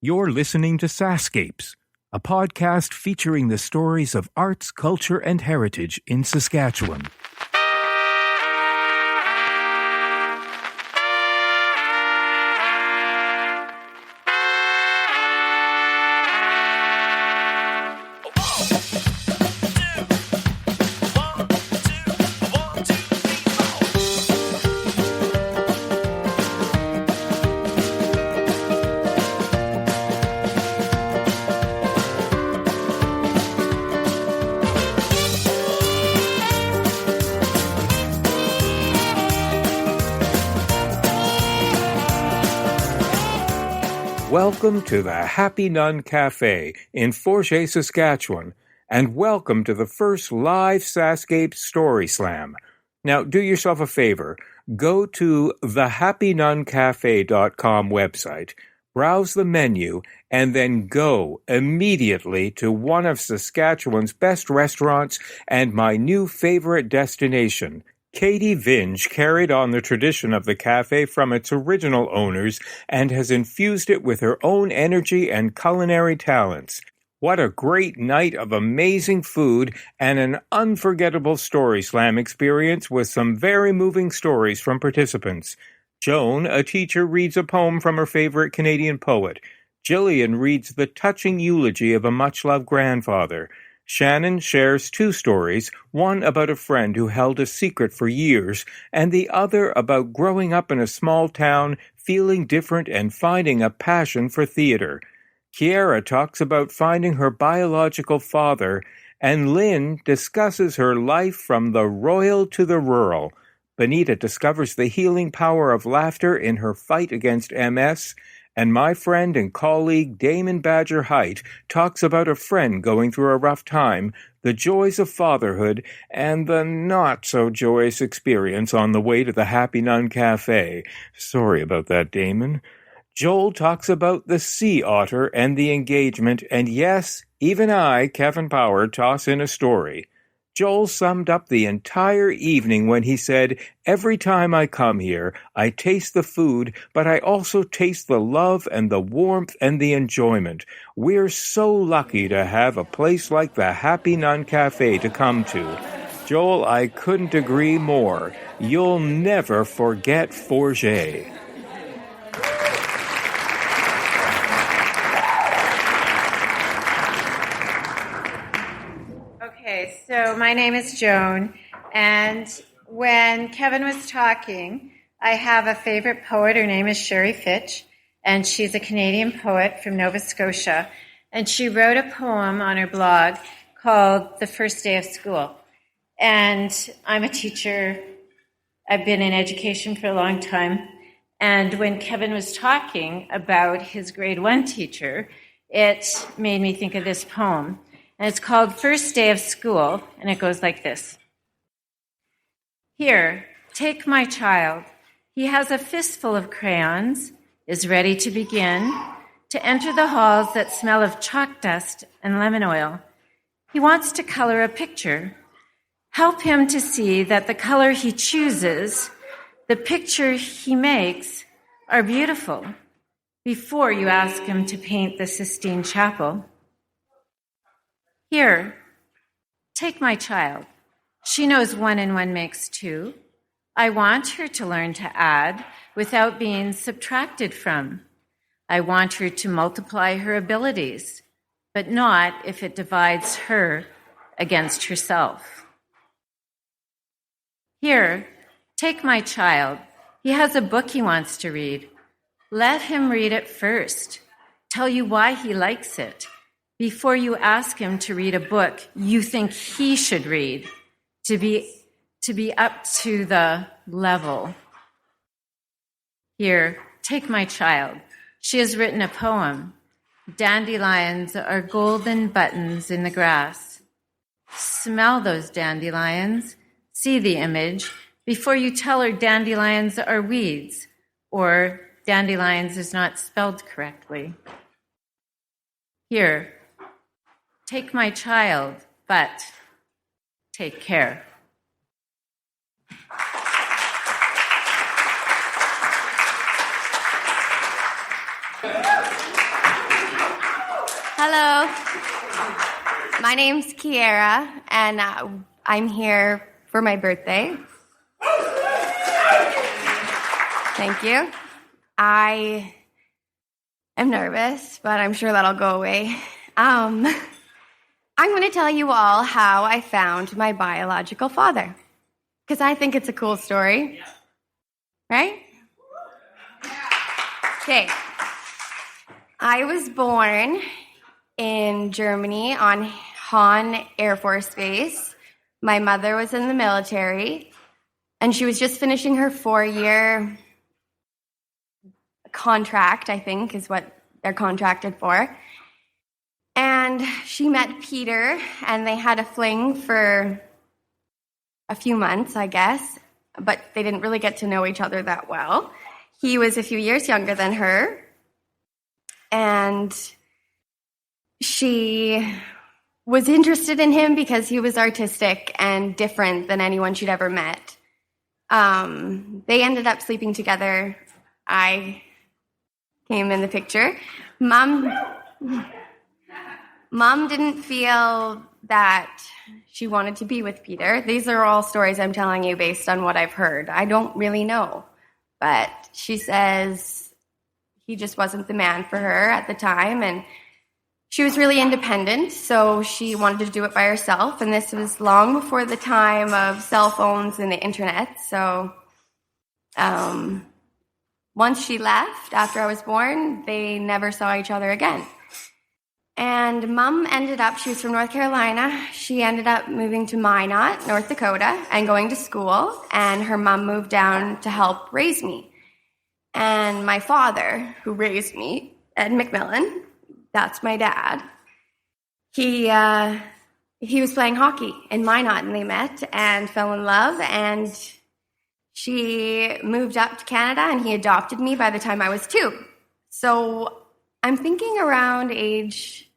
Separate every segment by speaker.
Speaker 1: You're listening to SaskScapes, a podcast featuring the stories of arts, culture, and heritage in Saskatchewan. Welcome to the Happy Nun Cafe in Forget, Saskatchewan, and welcome to the first live SaskScapes Story Slam. Now, do yourself a favor. Go to thehappynuncafe.com website, browse the menu, and then go immediately to one of Saskatchewan's best restaurants and my new favorite destination. Katie Vinge carried on the tradition of the cafe from its original owners and has infused it with her own energy and culinary talents. What a great night of amazing food and an unforgettable story slam experience with some very moving stories from participants. Joan, a teacher, reads a poem from her favorite Canadian poet. Jillian reads the touching eulogy of a much-loved grandfather. Shannon shares two stories, one about a friend who held a secret for years, and the other about growing up in a small town, feeling different and finding a passion for theater. Kiara talks about finding her biological father, and Lynn discusses her life from the royal to the rural. Benita discovers the healing power of laughter in her fight against MS, and my friend and colleague Damon Badger Height talks about a friend going through a rough time, the joys of fatherhood, and the not-so-joyous experience on the way to the Happy Nun Cafe. Sorry about that, Damon. Joel talks about the sea otter and the engagement, and yes, even I, Kevin Power, toss in a story. Joel summed up the entire evening when he said, "Every time I come here, I taste the food, but I also taste the love and the warmth and the enjoyment. We're so lucky to have a place like the Happy Nun Cafe to come to." Joel, I couldn't agree more. You'll never forget Forget.
Speaker 2: So my name is Joan, and when Kevin was talking, I have a favorite poet. Her name is Sherry Fitch, and she's a Canadian poet from Nova Scotia, and she wrote a poem on her blog called The First Day of School. And I'm a teacher. I've been in education for a long time, and when Kevin was talking about his grade 1 teacher, it made me think of this poem. And it's called First Day of School, and it goes like this. Here, take my child. He has a fistful of crayons, is ready to begin, to enter the halls that smell of chalk dust and lemon oil. He wants to color a picture. Help him to see that the color he chooses, the picture he makes, are beautiful before you ask him to paint the Sistine Chapel. Here, take my child. She knows 1 and 1 makes 2. I want her to learn to add without being subtracted from. I want her to multiply her abilities, but not if it divides her against herself. Here, take my child. He has a book he wants to read. Let him read it first. Tell you why he likes it, before you ask him to read a book you think he should read, to be up to the level. Here, take my child. She has written a poem. Dandelions are golden buttons in the grass. Smell those dandelions, see the image, before you tell her dandelions are weeds, or dandelions is not spelled correctly. Here, take my child, but take care.
Speaker 3: Hello. My name's Kiera, and I'm here for my birthday. Thank you. I am nervous, but I'm sure that'll go away. I'm going to tell you all how I found my biological father, because I think it's a cool story. Right? Okay. I was born in Germany on Hahn Air Force Base. My mother was in the military, and she was just finishing her 4-year contract, I think, is what they're contracted for. And she met Peter, and they had a fling for a few months, I guess, but they didn't really get to know each other that well. He was a few years younger than her, and she was interested in him because he was artistic and different than anyone she'd ever met. They ended up sleeping together. I came in the picture. Mom didn't feel that she wanted to be with Peter. These are all stories I'm telling you based on what I've heard. I don't really know. But she says he just wasn't the man for her at the time, and she was really independent, so she wanted to do it by herself, and this was long before the time of cell phones and the internet. So once she left, after I was born, they never saw each other again. And Mom ended up, she was from North Carolina, she ended up moving to Minot, North Dakota, and going to school, and her mom moved down to help raise me. And my father, who raised me, Ed McMillan, that's my dad, he was playing hockey in Minot, and they met and fell in love, and she moved up to Canada, and he adopted me by the time I was 2. So I'm thinking around age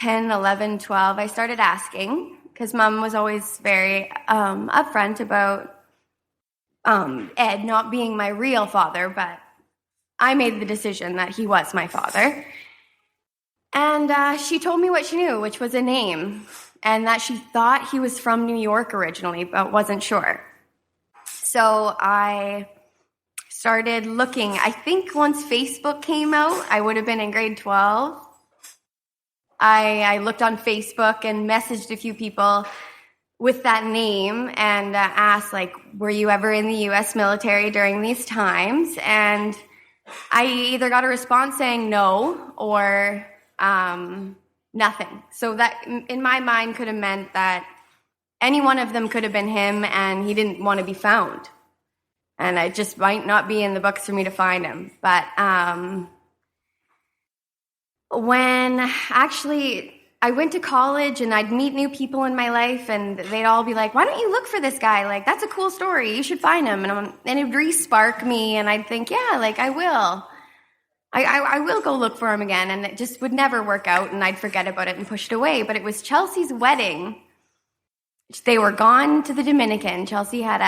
Speaker 3: 10, 11, 12, I started asking, because Mom was always very upfront about Ed not being my real father, but I made the decision that he was my father. And she told me what she knew, which was a name, and that she thought he was from New York originally, but wasn't sure. So I started looking. I think once Facebook came out, I would have been in grade 12. I looked on Facebook and messaged a few people with that name and asked, like, were you ever in the U.S. military during these times? And I either got a response saying no or nothing. So that, in my mind, could have meant that any one of them could have been him, and he didn't want to be found. And it just might not be in the books for me to find him. But when actually I went to college and I'd meet new people in my life, and they'd all be like, why don't you look for this guy? Like, that's a cool story. You should find him. And it would re-spark me, and I'd think, yeah, like, I will. I will go look for him again. And it just would never work out, and I'd forget about it and push it away. But it was Chelsea's wedding. They were gone to the Dominican. Chelsea had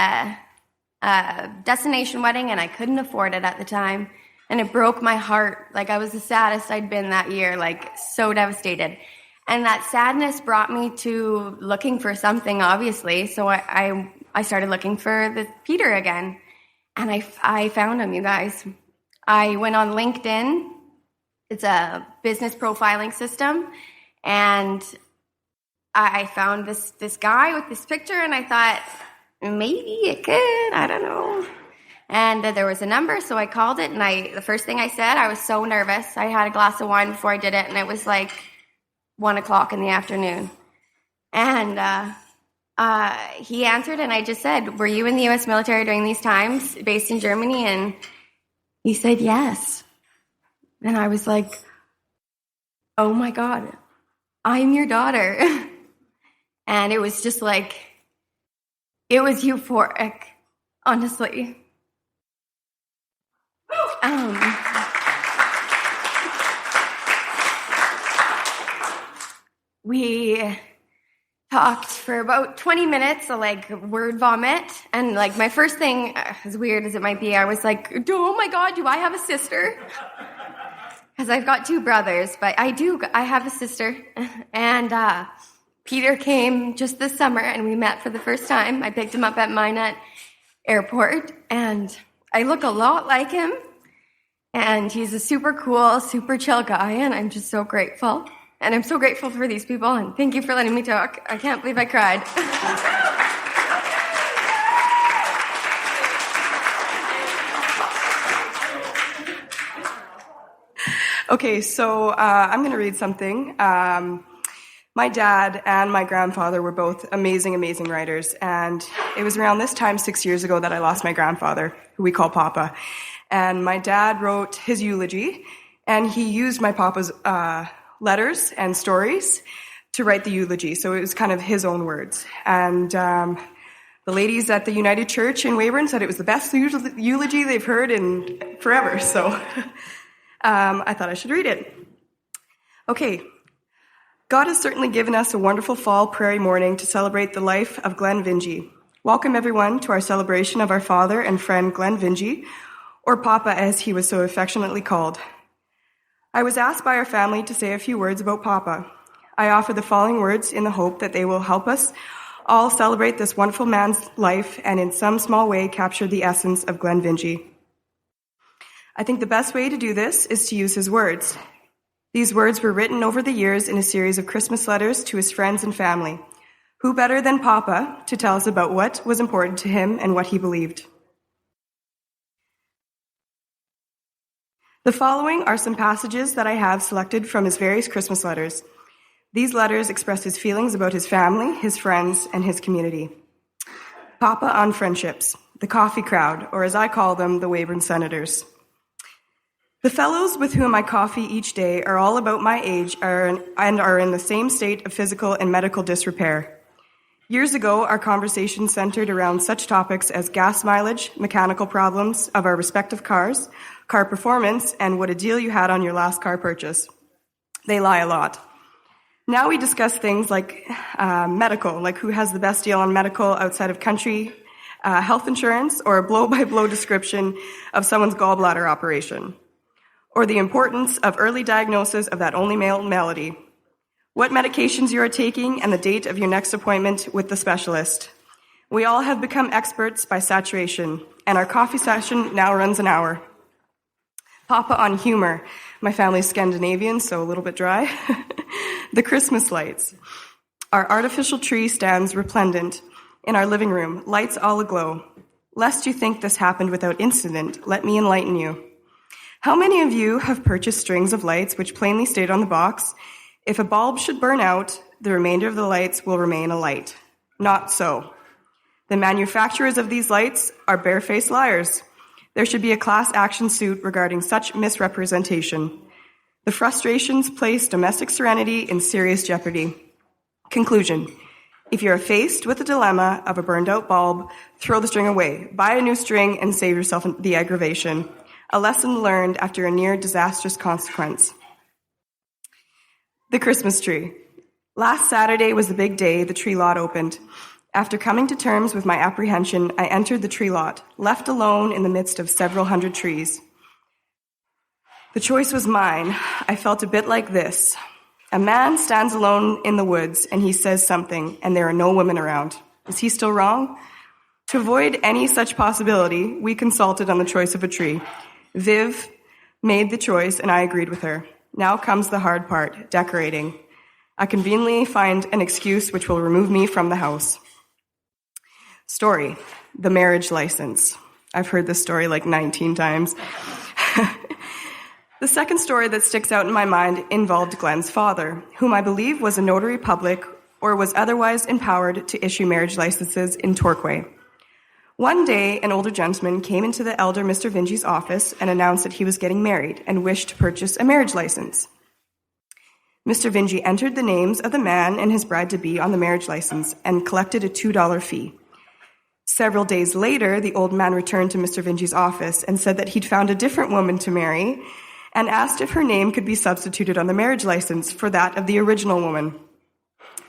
Speaker 3: a destination wedding, and I couldn't afford it at the time. And it broke my heart. Like, I was the saddest I'd been that year, like, so devastated. And that sadness brought me to looking for something, obviously. So I started looking for the Peter again. And I found him, you guys. I went on LinkedIn. It's a business profiling system. And I found this guy with this picture, and I thought, maybe it could, I don't know. And there was a number, so I called it, and the first thing I said, I was so nervous. I had a glass of wine before I did it, and it was like 1 o'clock in the afternoon. And he answered, and I just said, were you in the U.S. military during these times, based in Germany? And he said, yes. And I was like, oh my God, I'm your daughter. And it was just like, it was euphoric, honestly. We talked for about 20 minutes, like word vomit. And like my first thing, as weird as it might be, I was like, oh my God, do I have a sister? because I've got two brothers, but I have a sister. And Peter came just this summer, and we met for the first time. I picked him up at Minot Airport, and I look a lot like him. And he's a super cool, super chill guy, and I'm just so grateful. And I'm so grateful for these people, and thank you for letting me talk. I can't believe I cried.
Speaker 4: Okay, so I'm going to read something. My dad and my grandfather were both amazing, amazing writers, and it was around this time 6 years ago that I lost my grandfather, who we call Papa. And my dad wrote his eulogy, and he used my Papa's letters and stories to write the eulogy, so it was kind of his own words. And the ladies at the United Church in Weyburn said it was the best eulogy they've heard in forever, so I thought I should read it. Okay. God has certainly given us a wonderful fall prairie morning to celebrate the life of Glenn Vinge. Welcome, everyone, to our celebration of our father and friend Glenn Vinge, or Papa as he was so affectionately called. I was asked by our family to say a few words about Papa. I offer the following words in the hope that they will help us all celebrate this wonderful man's life and in some small way capture the essence of Glenn Vinge. I think the best way to do this is to use his words. These words were written over the years in a series of Christmas letters to his friends and family. Who better than Papa to tell us about what was important to him and what he believed? The following are some passages that I have selected from his various Christmas letters. These letters express his feelings about his family, his friends, and his community. Papa on friendships, the coffee crowd, or as I call them, the Weyburn Senators. The fellows with whom I coffee each day are all about my age and are in the same state of physical and medical disrepair. Years ago, our conversation centered around such topics as gas mileage, mechanical problems of our respective cars, car performance, and what a deal you had on your last car purchase. They lie a lot. Now we discuss things like medical, like who has the best deal on medical outside of country health insurance, or a blow-by-blow description of someone's gallbladder operation, or the importance of early diagnosis of that only male malady, what medications you are taking, and the date of your next appointment with the specialist. We all have become experts by saturation, and our coffee session now runs an hour. Papa on humor. My family's Scandinavian, so a little bit dry. The Christmas lights. Our artificial tree stands resplendent in our living room, lights all aglow. Lest you think this happened without incident, let me enlighten you. How many of you have purchased strings of lights which plainly state on the box, if a bulb should burn out, the remainder of the lights will remain alight? Not so. The manufacturers of these lights are barefaced liars. There should be a class action suit regarding such misrepresentation. The frustrations place domestic serenity in serious jeopardy. Conclusion. If you are faced with the dilemma of a burned out bulb, throw the string away, buy a new string, and save yourself the aggravation. A lesson learned after a near disastrous consequence. The Christmas tree. Last Saturday was the big day the tree lot opened. After coming to terms with my apprehension, I entered the tree lot, left alone in the midst of several hundred trees. The choice was mine. I felt a bit like this. A man stands alone in the woods, and he says something, and there are no women around. Is he still wrong? To avoid any such possibility, we consulted on the choice of a tree. Viv made the choice, and I agreed with her. Now comes the hard part, decorating. I conveniently find an excuse which will remove me from the house. Story, the marriage license. I've heard this story like 19 times. The second story that sticks out in my mind involved Glenn's father, whom I believe was a notary public or was otherwise empowered to issue marriage licenses in Torquay. One day, an older gentleman came into the elder Mr. Vinge's office and announced that he was getting married and wished to purchase a marriage license. Mr. Vinge entered the names of the man and his bride-to-be on the marriage license and collected a $2 fee. Several days later, the old man returned to Mr. Vinge's office and said that he'd found a different woman to marry and asked if her name could be substituted on the marriage license for that of the original woman.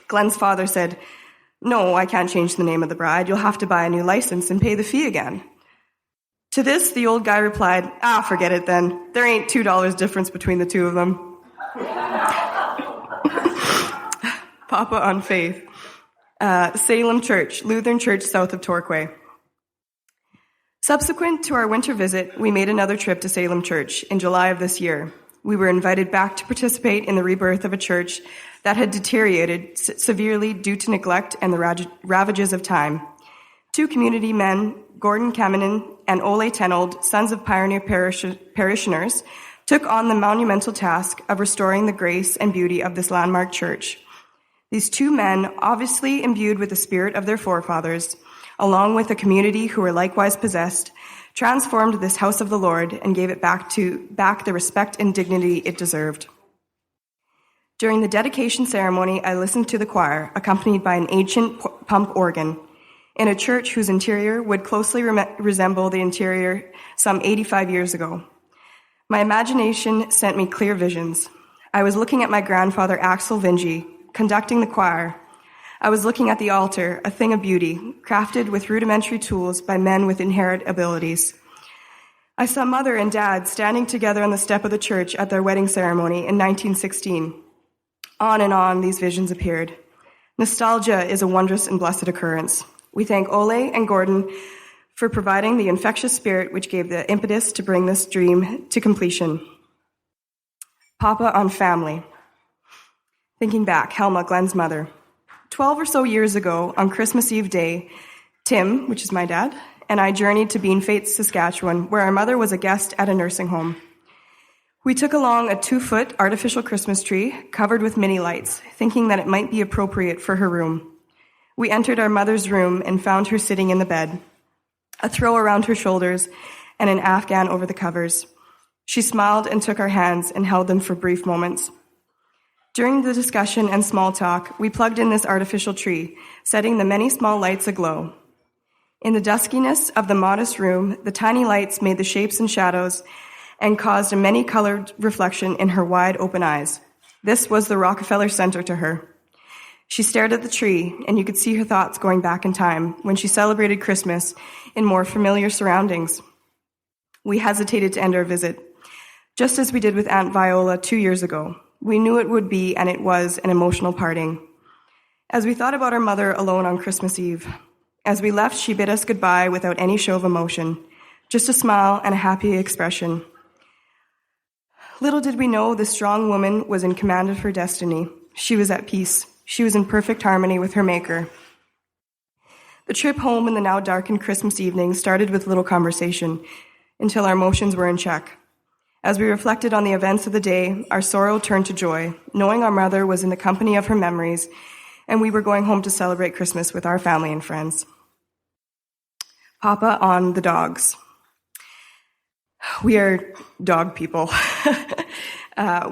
Speaker 4: Glenn's father said, "No, I can't change the name of the bride. You'll have to buy a new license and pay the fee again." To this, the old guy replied, forget it then. There ain't $2 difference between the two of them. Papa on faith. Salem Church, Lutheran Church south of Torquay. Subsequent to our winter visit, we made another trip to Salem Church in July of this year. We were invited back to participate in the rebirth of a church that had deteriorated severely due to neglect and the ravages of time. Two community men, Gordon Kaminen and Ole Tenold, sons of pioneer parishioners, took on the monumental task of restoring the grace and beauty of this landmark church. These two men, obviously imbued with the spirit of their forefathers, along with a community who were likewise possessed, transformed this house of the Lord and gave it back the respect and dignity it deserved. During the dedication ceremony, I listened to the choir, accompanied by an ancient pump organ, in a church whose interior would closely resemble the interior some 85 years ago. My imagination sent me clear visions. I was looking at my grandfather, Axel Vinge, conducting the choir. I was looking at the altar, a thing of beauty, crafted with rudimentary tools by men with inherent abilities. I saw Mother and Dad standing together on the step of the church at their wedding ceremony in 1916. On and on, these visions appeared. Nostalgia is a wondrous and blessed occurrence. We thank Ole and Gordon for providing the infectious spirit which gave the impetus to bring this dream to completion. Papa on family. Thinking back, Helma, Glenn's mother. 12 or so years ago, on Christmas Eve day, Tim, which is my dad, and I journeyed to Beanfate, Saskatchewan, where our mother was a guest at a nursing home. We took along a 2-foot artificial Christmas tree covered with mini lights, thinking that it might be appropriate for her room. We entered our mother's room and found her sitting in the bed, a throw around her shoulders and an Afghan over the covers. She smiled and took our hands and held them for brief moments. During the discussion and small talk, we plugged in this artificial tree, setting the many small lights aglow. In the duskiness of the modest room, the tiny lights made the shapes and shadows and caused a many-colored reflection in her wide open eyes. This was the Rockefeller Center to her. She stared at the tree, and you could see her thoughts going back in time when she celebrated Christmas in more familiar surroundings. We hesitated to end our visit, just as we did with Aunt Viola 2 years ago. We knew it would be, and it was, an emotional parting. As we thought about our mother alone on Christmas Eve, as we left, she bid us goodbye without any show of emotion, just a smile and a happy expression. Little did we know this strong woman was in command of her destiny. She was at peace. She was in perfect harmony with her Maker. The trip home in the now darkened Christmas evening started with little conversation until our emotions were in check. As we reflected on the events of the day, our sorrow turned to joy, knowing our mother was in the company of her memories, and we were going home to celebrate Christmas with our family and friends. Papa on the dogs. We are dog people.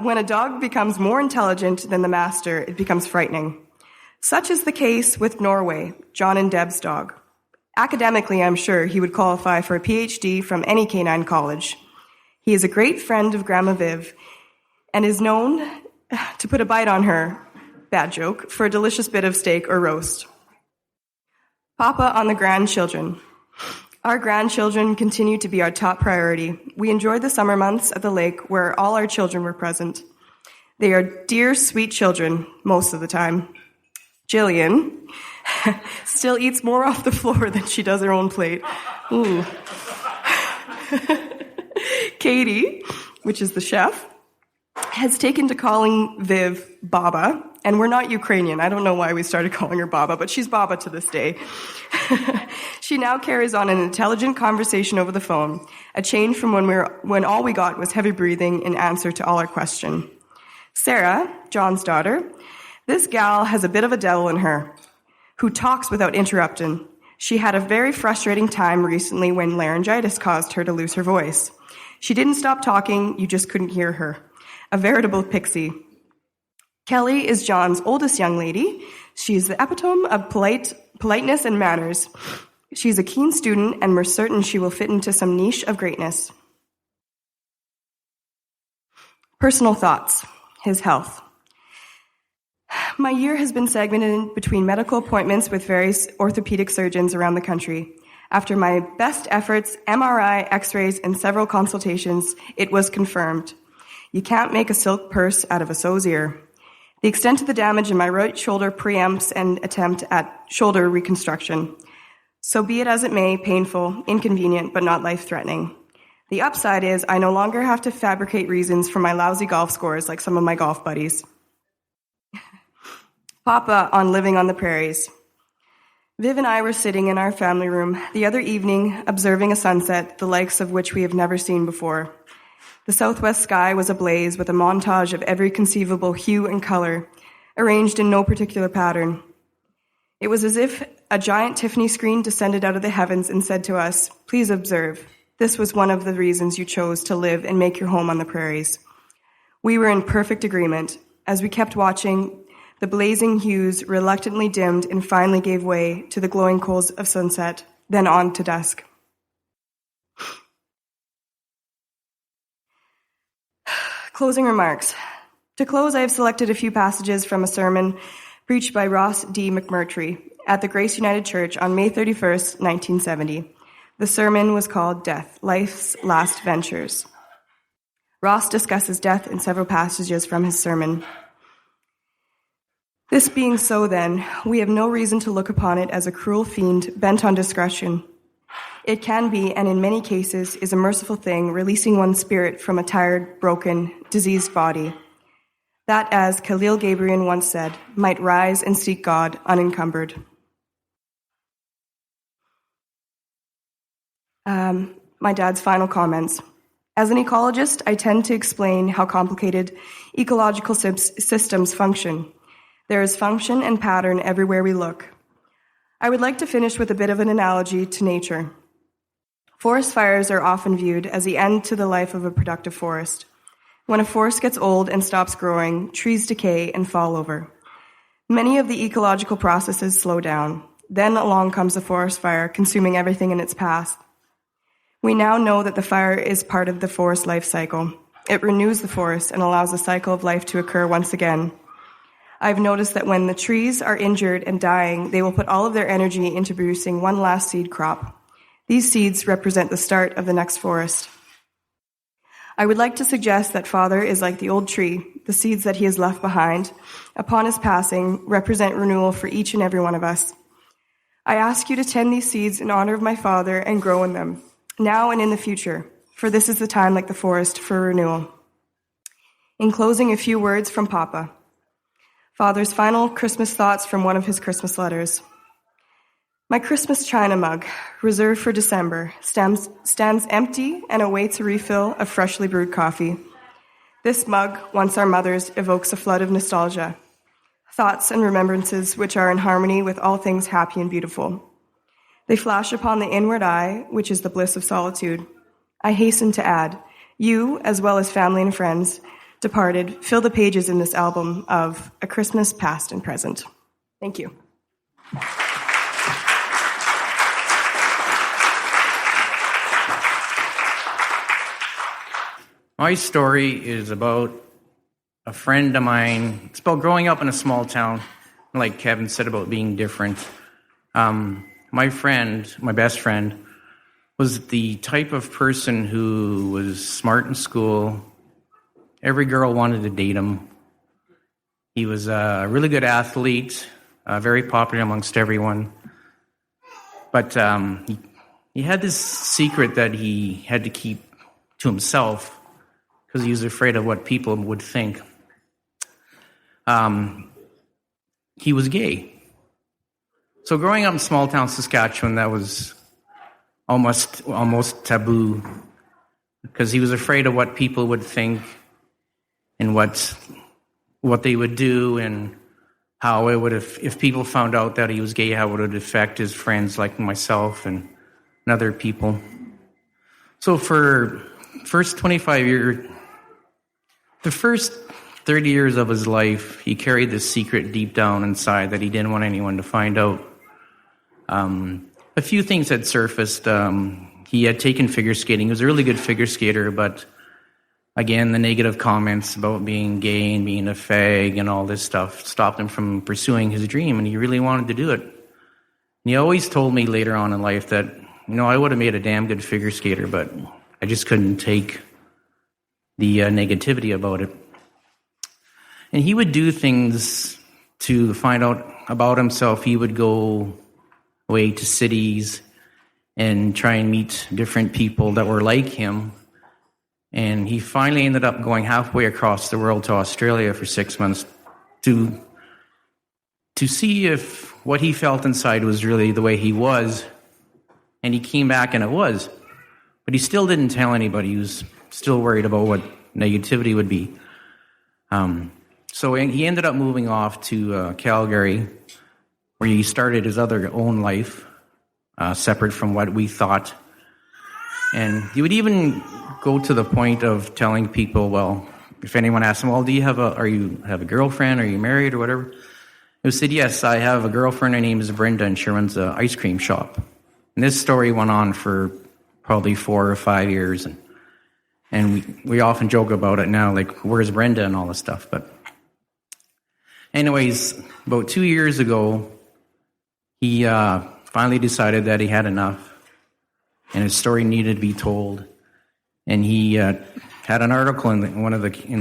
Speaker 4: When a dog becomes more intelligent than the master, it becomes frightening. Such is the case with Norway, John and Deb's dog. Academically, I'm sure he would qualify for a PhD from any canine college. He is a great friend of Grandma Viv and is known to put a bite on her, bad joke, for a delicious bit of steak or roast. Papa on the grandchildren. Our grandchildren continue to be our top priority. We enjoyed the summer months at the lake where all our children were present. They are dear, sweet children most of the time. Jillian still eats more off the floor than she does her own plate. Ooh. Katie, which is the chef, has taken to calling Viv Baba, and we're not Ukrainian. I don't know why we started calling her Baba, but she's Baba to this day. She now carries on an intelligent conversation over the phone, a change from when all we got was heavy breathing in answer to all our question. Sarah, John's daughter, this gal has a bit of a devil in her, who talks without interrupting. She had a very frustrating time recently when laryngitis caused her to lose her voice. She didn't stop talking, you just couldn't hear her. A veritable pixie. Kelly is John's oldest young lady. She's the epitome of politeness and manners. She's a keen student, and we're certain she will fit into some niche of greatness. Personal thoughts. His health. My year has been segmented between medical appointments with various orthopedic surgeons around the country. After my best efforts, MRI, x-rays, and several consultations, it was confirmed. You can't make a silk purse out of a sow's ear. The extent of the damage in my right shoulder preempts an attempt at shoulder reconstruction. So be it as it may, painful, inconvenient, but not life-threatening. The upside is I no longer have to fabricate reasons for my lousy golf scores like some of my golf buddies. Papa on living on the prairies. Viv and I were sitting in our family room the other evening observing a sunset, the likes of which we have never seen before. The southwest sky was ablaze with a montage of every conceivable hue and color, arranged in no particular pattern. It was as if a giant Tiffany screen descended out of the heavens and said to us, "Please observe. This was one of the reasons you chose to live and make your home on the prairies." We were in perfect agreement. As we kept watching, the blazing hues reluctantly dimmed and finally gave way to the glowing coals of sunset, then on to dusk. Closing remarks. To close, I have selected a few passages from a sermon preached by Ross D. McMurtry at the Grace United Church on May 31st, 1970. The sermon was called Death, Life's Last Ventures. Ross discusses death in several passages from his sermon. This being so, then, we have no reason to look upon it as a cruel fiend bent on destruction. It can be, and in many cases, is a merciful thing, releasing one's spirit from a tired, broken, diseased body. That, as Khalil Gibran once said, might rise and seek God unencumbered. My dad's final comments. As an ecologist, I tend to explain how complicated ecological systems function. There is function and pattern everywhere we look. I would like to finish with a bit of an analogy to nature. Forest fires are often viewed as the end to the life of a productive forest. When a forest gets old and stops growing, trees decay and fall over. Many of the ecological processes slow down. Then along comes a forest fire, consuming everything in its path. We now know that the fire is part of the forest life cycle. It renews the forest and allows the cycle of life to occur once again. I've noticed that when the trees are injured and dying, they will put all of their energy into producing one last seed crop. These seeds represent the start of the next forest. I would like to suggest that Father is like the old tree. The seeds that he has left behind, upon his passing, represent renewal for each and every one of us. I ask you to tend these seeds in honor of my Father and grow in them, now and in the future, for this is the time like the forest for renewal. In closing, a few words from Papa. Father's final Christmas thoughts from one of his Christmas letters. My Christmas china mug, reserved for December, stands empty and awaits a refill of freshly brewed coffee. This mug, once our mother's, evokes a flood of nostalgia, thoughts and remembrances which are in harmony with all things happy and beautiful. They flash upon the inward eye, which is the bliss of solitude. I hasten to add, you, as well as family and friends, departed, fill the pages in this album of A Christmas Past and Present. Thank you.
Speaker 5: My story is about a friend of mine. It's about growing up in a small town, like Kevin said about being different. My friend, my best friend, was the type of person who was smart in school. Every girl wanted to date him. He was a really good athlete, very popular amongst everyone. But he had this secret that he had to keep to himself because he was afraid of what people would think. He was gay. So growing up in small town Saskatchewan, that was almost taboo because he was afraid of what people would think and what they would do and how it would, if people found out that he was gay, how it would affect his friends like myself and other people. So for first 25 years, the first 30 years of his life, he carried this secret deep down inside that he didn't want anyone to find out. A few things had surfaced. He had taken figure skating. He was a really good figure skater, but again, the negative comments about being gay and being a fag and all this stuff stopped him from pursuing his dream, and he really wanted to do it. And he always told me later on in life that I would have made a damn good figure skater, but I just couldn't take the negativity about it. And he would do things to find out about himself. He would go away to cities and try and meet different people that were like him. And he finally ended up going halfway across the world to Australia for 6 months to see if what he felt inside was really the way he was. And he came back and it was. But he still didn't tell anybody. He was still worried about what negativity would be. So he ended up moving off to Calgary, where he started his own life, separate from what we thought. And he would even go to the point of telling people, well, if anyone asked him, well, do you have a girlfriend? Are you married or whatever? He said, yes, I have a girlfriend. Her name is Brenda, and she runs an ice cream shop. And this story went on for probably 4 or 5 years. And we often joke about it now, like, where's Brenda and all this stuff. But anyways, about 2 years ago, he finally decided that he had enough. And his story needed to be told. And he had an article in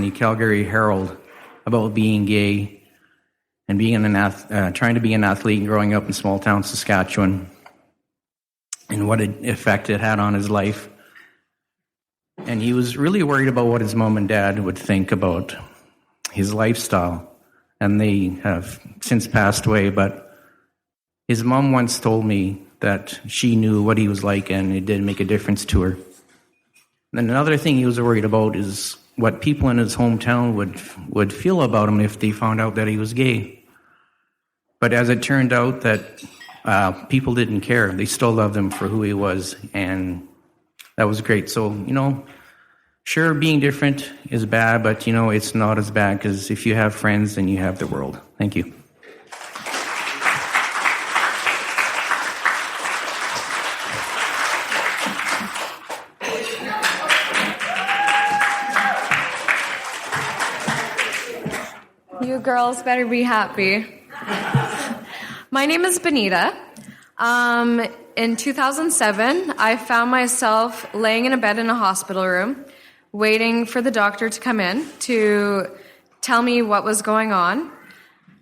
Speaker 5: the Calgary Herald about being gay and being trying to be an athlete and growing up in small town Saskatchewan, and what effect it had on his life. And he was really worried about what his mom and dad would think about his lifestyle. And they have since passed away, but his mom once told me that she knew what he was like, and it did make a difference to her. And another thing he was worried about is what people in his hometown would feel about him if they found out that he was gay. But as it turned out, that people didn't care. They still loved him for who he was, and that was great. So, sure, being different is bad, but, it's not as bad, because if you have friends, then you have the world. Thank you.
Speaker 6: You girls better be happy. My name is Benita. In 2007, I found myself laying in a bed in a hospital room, waiting for the doctor to come in to tell me what was going on.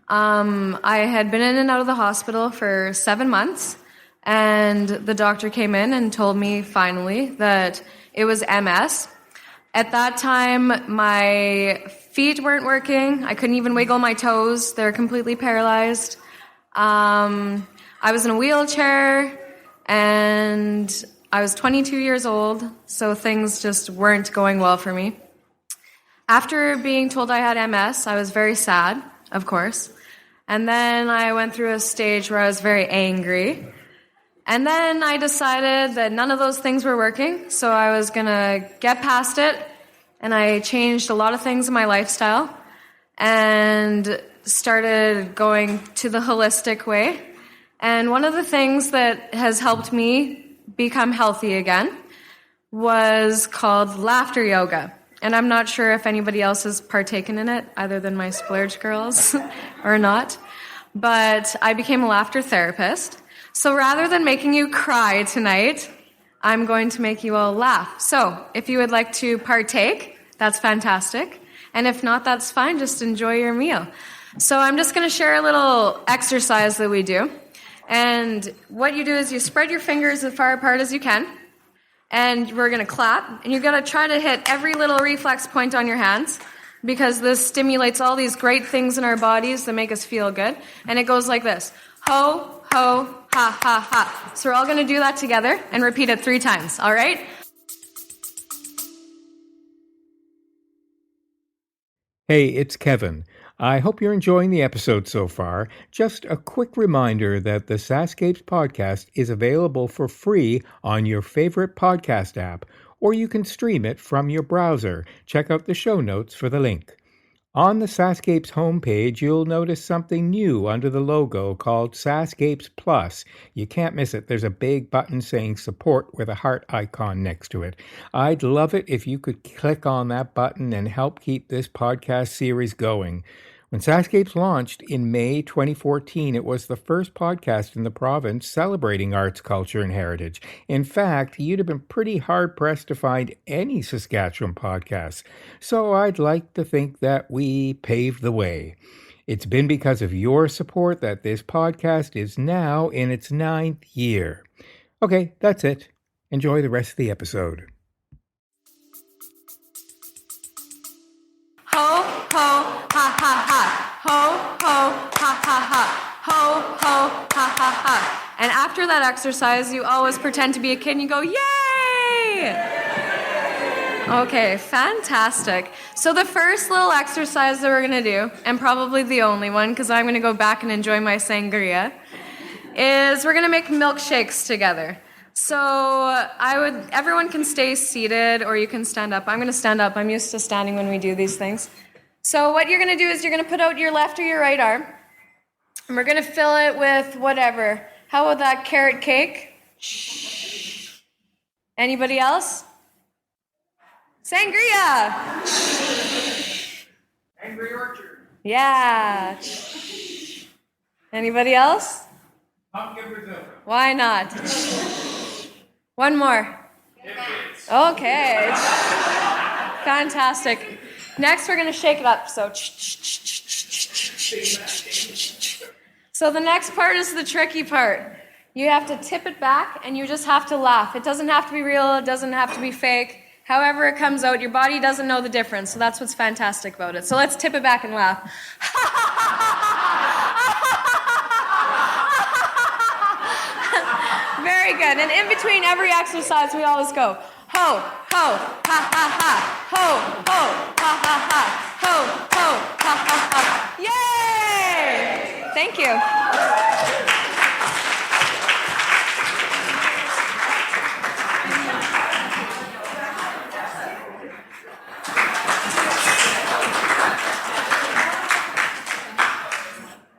Speaker 6: I had been in and out of the hospital for 7 months, and the doctor came in and told me finally that it was MS. At that time, my feet weren't working. I couldn't even wiggle my toes. They were completely paralyzed. I was in a wheelchair, and I was 22 years old, so things just weren't going well for me. After being told I had MS, I was very sad, of course. And then I went through a stage where I was very angry. And then I decided that none of those things were working, so I was going to get past it. And I changed a lot of things in my lifestyle and started going to the holistic way. And one of the things that has helped me become healthy again was called laughter yoga. And I'm not sure if anybody else has partaken in it, other than my splurge girls, or not. But I became a laughter therapist. So rather than making you cry tonight, I'm going to make you all laugh. So if you would like to partake, that's fantastic. And if not, that's fine. Just enjoy your meal. So I'm just going to share a little exercise that we do. And what you do is you spread your fingers as far apart as you can. And we're going to clap. And you're going to try to hit every little reflex point on your hands, because this stimulates all these great things in our bodies that make us feel good. And it goes like this. Ho, ho, ha, ha, ha. So we're all going to do that together and repeat it 3 times. All right?
Speaker 1: Hey, it's Kevin. I hope you're enjoying the episode so far. Just a quick reminder that the SaskScapes podcast is available for free on your favorite podcast app, or you can stream it from your browser. Check out the show notes for the link. On the SaskScapes homepage, you'll notice something new under the logo called SaskScapes Plus. You can't miss it. There's a big button saying support with a heart icon next to it. I'd love it if you could click on that button and help keep this podcast series going. When SaskScapes launched in May 2014, it was the first podcast in the province celebrating arts, culture, and heritage. In fact, you'd have been pretty hard-pressed to find any Saskatchewan podcasts. So I'd like to think that we paved the way. It's been because of your support that this podcast is now in its 9th year. Okay, that's it. Enjoy the rest of the episode.
Speaker 6: Ho, ho, ha, ha, ha. Ho, ho, ha, ha, ha. Ho, ho, ha, ha, ha. And after that exercise, you always pretend to be a kid and you go, yay! Okay, fantastic. So the first little exercise that we're going to do, and probably the only one, because I'm going to go back and enjoy my sangria, is we're going to make milkshakes together. So everyone can stay seated or you can stand up. I'm going to stand up. I'm used to standing when we do these things. So what you're going to do is you're going to put out your left or your right arm. And we're going to fill it with whatever. How about that carrot cake? Shh. Anybody else? Sangria.
Speaker 5: Angry Orchard.
Speaker 6: Yeah. Anybody else?
Speaker 5: Pumpkin Brazil.
Speaker 6: Why not? One more. Okay. Fantastic. Next, we're going to shake it up. So the next part is the tricky part. You have to tip it back, and you just have to laugh. It doesn't have to be real. It doesn't have to be fake. However it comes out, your body doesn't know the difference. So that's what's fantastic about it. So let's tip it back and laugh. Very good. And in between every exercise, we always go, ho, ho, ha, ha, ha. Ho, ho, ha, ha, ha. Ho, ho, ha, ha, ha. Yay! Thank you.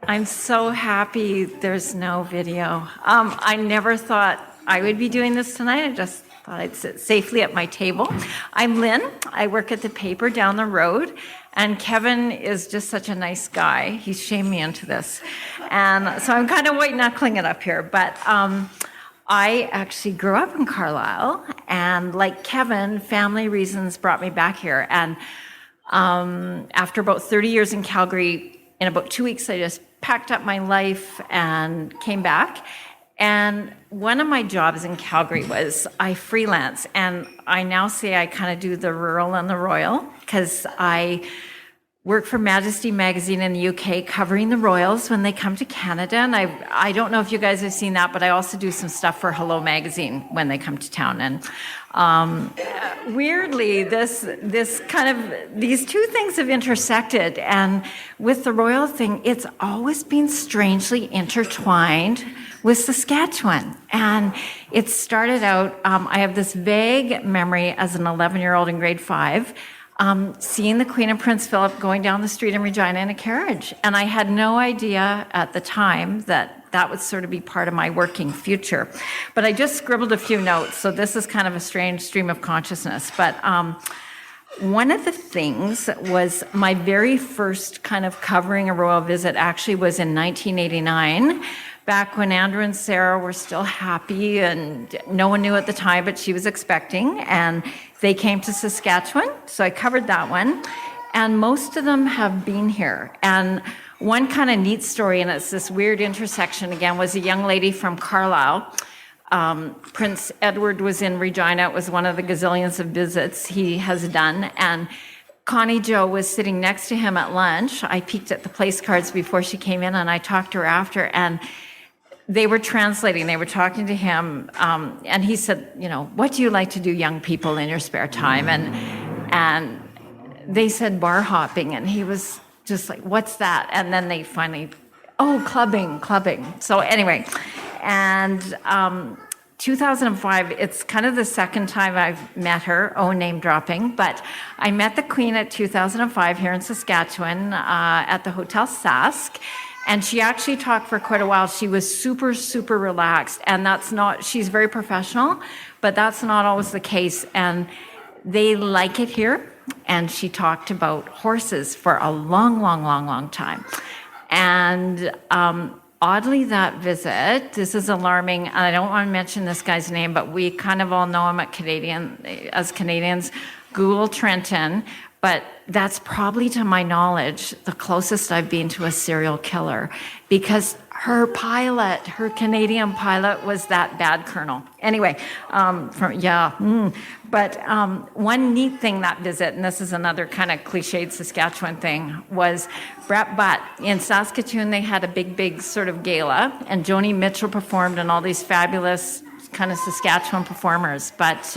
Speaker 7: I'm so happy there's no video. I never thought I would be doing this tonight. I just thought I'd sit safely at my table. I'm Lynn. I work at the paper down the road. And Kevin is just such a nice guy. He's shamed me into this. And so I'm kind of white-knuckling it up here. But I actually grew up in Carlisle. And like Kevin, family reasons brought me back here. And after about 30 years in Calgary, in about 2 weeks, I just packed up my life and came back. And one of my jobs in Calgary was I freelance. And I now say I kind of do the rural and the royal because I work for Majesty Magazine in the UK covering the royals when they come to Canada. And I don't know if you guys have seen that, but I also do some stuff for Hello Magazine when they come to town. And weirdly, these two things have intersected. And with the royal thing, it's always been strangely intertwined with Saskatchewan. And it started out, I have this vague memory as an 11-year-old in grade 5, seeing the Queen and Prince Philip going down the street in Regina in a carriage. And I had no idea at the time that that would sort of be part of my working future. But I just scribbled a few notes, so this is kind of a strange stream of consciousness. But one of the things was my very first kind of covering a royal visit actually was in 1989, back when Andrew and Sarah were still happy and no one knew at the time, but she was expecting, and they came to Saskatchewan, so I covered that one. And most of them have been here. And one kind of neat story, and it's this weird intersection again, was a young lady from Carlisle. Prince Edward was in Regina. It was one of the gazillions of visits he has done. And Connie Jo was sitting next to him at lunch. I peeked at the place cards before she came in, and I talked to her after. And they were translating. They were talking to him. And he said, you know, what do you like to do, young people, in your spare time? And they said bar hopping. And he was just like, what's that? And then they finally, clubbing. So anyway, and 2005, it's kind of the second time I've met her, name dropping, but I met the Queen at 2005 here in Saskatchewan at the Hotel Sask, and she actually talked for quite a while. She was super, super relaxed, and she's very professional, but that's not always the case, and they like it here. and she talked about horses for a long time. And oddly, that visit, this is alarming, and I don't want to mention this guy's name, but we kind of all know him as Canadians, Google Trenton, but that's probably, to my knowledge, the closest I've been to a serial killer, because her Canadian pilot, was that bad colonel. Anyway, But one neat thing that visit, and this is another kind of cliched Saskatchewan thing, was Brett Butt. In Saskatoon, they had a big sort of gala, and Joni Mitchell performed and all these fabulous kind of Saskatchewan performers. But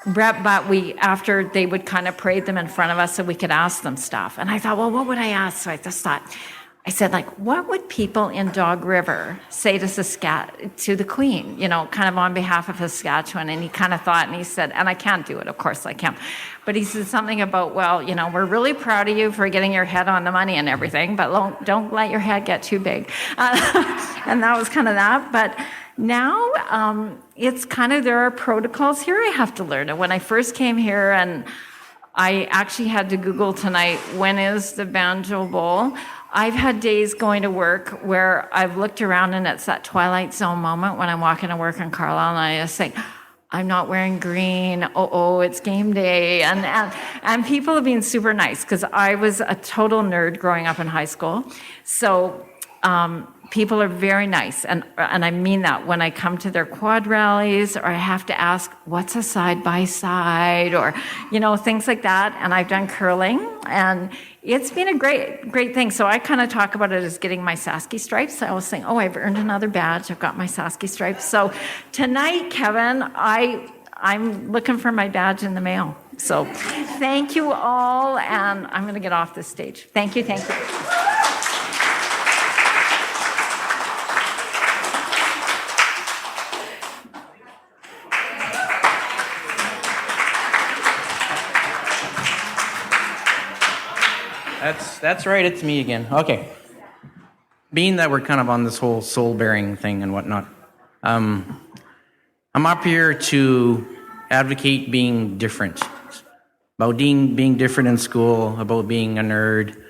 Speaker 7: Brett Butt, after they would kind of parade them in front of us so we could ask them stuff. And I thought, well, what would I ask? So I just thought, I said, like, what would people in Dog River say to the Queen, kind of on behalf of Saskatchewan? And he kind of thought, and he said, and I can't do it, of course I can't, but he said something about, well, we're really proud of you for getting your head on the money and everything, but don't let your head get too big. And that was kind of that. But now it's kind of, there are protocols here I have to learn. And when I first came here, and I actually had to Google tonight, when is the Banjo Bowl? I've had days going to work where I've looked around and it's that Twilight Zone moment when I'm walking to work in Carlisle, and I just think, I'm not wearing green. It's game day. And people have been super nice, because I was a total nerd growing up in high school. So people are very nice. And I mean that when I come to their quad rallies, or I have to ask, what's a side-by-side, or, things like that. And I've done curling, and it's been a great thing. So I kind of talk about it as getting my Sasky stripes. I always think, I've earned another badge. I've got my Sasky stripes. So tonight, Kevin, I'm looking for my badge in the mail. So thank you all, and I'm going to get off this stage. Thank you.
Speaker 5: That's right, it's me again. Okay. Being that we're kind of on this whole soul-bearing thing and whatnot, I'm up here to advocate being different. About being different in school, about being a nerd,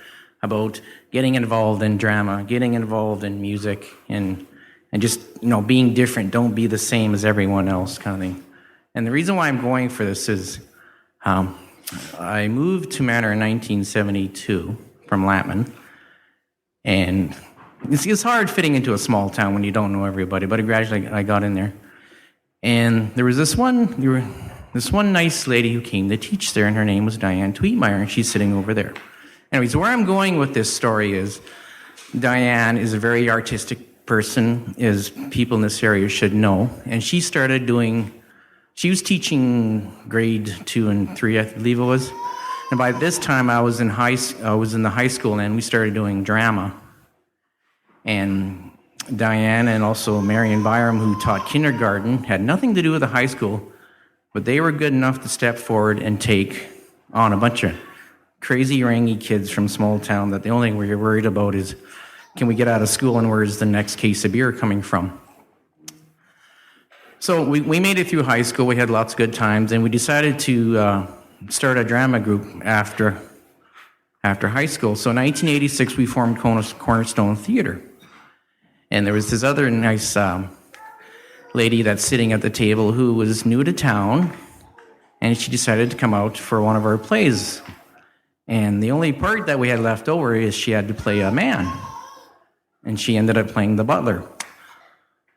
Speaker 5: about getting involved in drama, getting involved in music, and just, being different. Don't be the same as everyone else, kind of thing. And the reason why I'm going for this is I moved to Manor in 1972 from Latman, and it's hard fitting into a small town when you don't know everybody, but gradually I got in there. And there was this one nice lady who came to teach there, and her name was Diane Tweetmeyer, and she's sitting over there. Anyways, where I'm going with this story is Diane is a very artistic person, as people in this area should know, and she was teaching grade 2 and 3, I believe it was. And by this time, I was in the high school, and we started doing drama. And Diane and also Marion Byram, who taught kindergarten, had nothing to do with the high school, but they were good enough to step forward and take on a bunch of crazy, rangy kids from small town that the only thing we were worried about is, can we get out of school, and where's the next case of beer coming from? So we made it through high school. We had lots of good times, and we decided to start a drama group after high school. So in 1986, we formed Cornerstone Theatre. And there was this other nice lady that's sitting at the table who was new to town, and she decided to come out for one of our plays. And the only part that we had left over is she had to play a man. And she ended up playing the butler.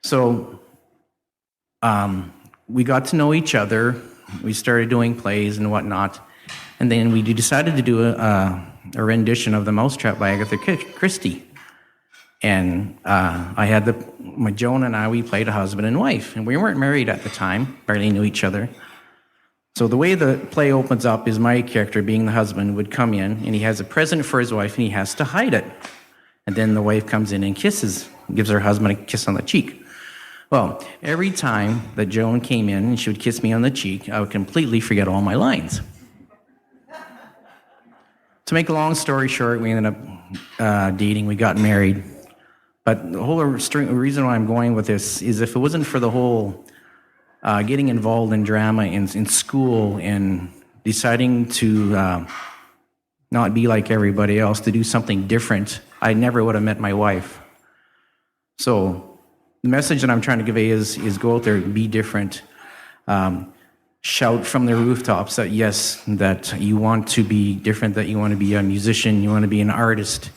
Speaker 5: So we got to know each other. We started doing plays and whatnot. And then we decided to do a rendition of The Mousetrap by Agatha Christie. And Joan and I, we played a husband and wife. And we weren't married at the time, barely knew each other. So the way the play opens up is my character, being the husband, would come in, and he has a present for his wife, and he has to hide it. And then the wife comes in and gives her husband a kiss on the cheek. Well, every time that Joan came in and she would kiss me on the cheek, I would completely forget all my lines. To make a long story short, we ended up dating, we got married. But the whole reason why I'm going with this is, if it wasn't for the whole getting involved in drama in school and deciding to not be like everybody else, to do something different, I never would have met my wife. So the message that I'm trying to convey is go out there, be different. Shout from the rooftops that yes, that you want to be different, that you want to be a musician, you want to be an artist,